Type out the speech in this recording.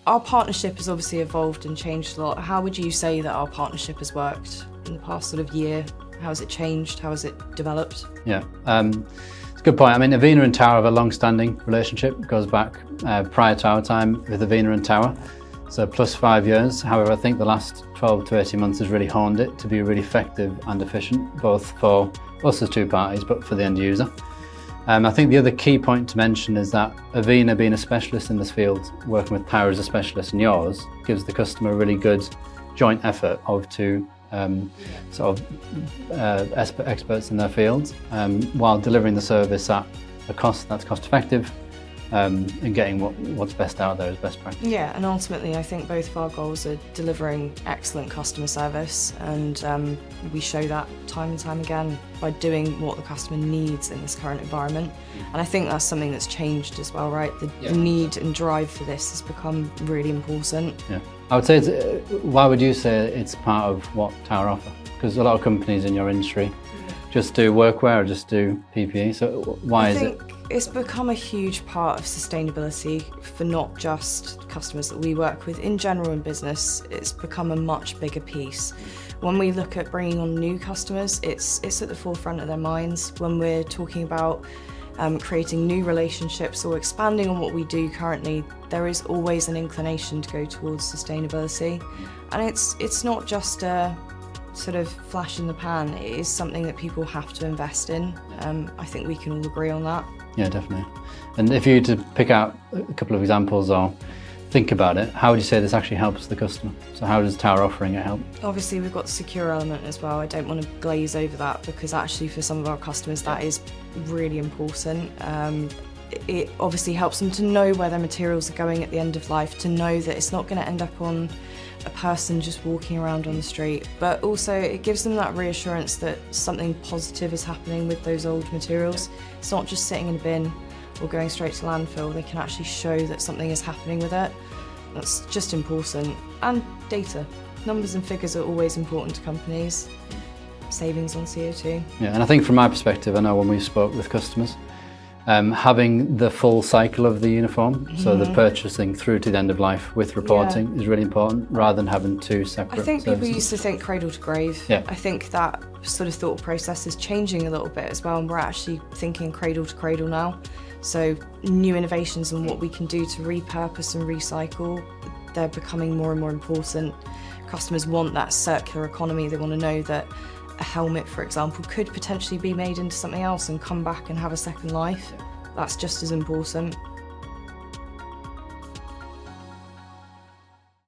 Our partnership has obviously evolved and changed a lot. How would you say that our partnership has worked in the past sort of year? How has it changed? How has it developed? Yeah, it's a good point. I mean, Avena and Tower have a long-standing relationship. It goes back prior to our time with Avena and Tower, so plus 5 years. However, I think the last 12 to 18 months has really honed it to be really effective and efficient, both for us as two parties, but for the end user. I think the other key point to mention is that Avena, being a specialist in this field, working with Tower as a specialist in yours, gives the customer a really good joint effort of two experts in their fields, while delivering the service at a cost that's cost effective, and getting what's best out there as best practice. Yeah, and ultimately I think both of our goals are delivering excellent customer service, and we show that time and time again by doing what the customer needs in this current environment. And I think that's something that's changed as well, right? The need and drive for this has become really important. Yeah, I would say why would you say it's part of what Tower offer? Because a lot of companies in your industry just do workwear or just do PPE, so why is it? It's become a huge part of sustainability for not just customers that we work with. In general in business, it's become a much bigger piece. When we look at bringing on new customers, it's at the forefront of their minds. When we're talking about creating new relationships or expanding on what we do currently, there is always an inclination to go towards sustainability. And it's not just a sort of flash in the pan, it is something that people have to invest in. I think we can all agree on that. Yeah, definitely. And if you were to pick out a couple of examples or think about it, how would you say this actually helps the customer? So how does Tower offering it help? Obviously we've got the secure element as well. I don't want to glaze over that, because actually for some of our customers that is really important. It obviously helps them to know where their materials are going at the end of life, to know that it's not going to end up on a person just walking around on the street, but also it gives them that reassurance that something positive is happening with those old materials. It's not just sitting in a bin or going straight to landfill. They can actually show that something is happening with it. That's just important. And data. Numbers and figures are always important to companies. Savings on CO2. Yeah, and I think from my perspective, I know when we spoke with customers, having the full cycle of the uniform, so the purchasing through to the end of life with reporting is really important, rather than having two separate I think services. people used to think cradle to grave. Yeah. I think that sort of thought process is changing a little bit as well, and we're actually thinking cradle to cradle now. So new innovations on what we can do to repurpose and recycle, they're becoming more and more important. Customers want that circular economy. They want to know that a helmet, for example, could potentially be made into something else and come back and have a second life. That's just as important.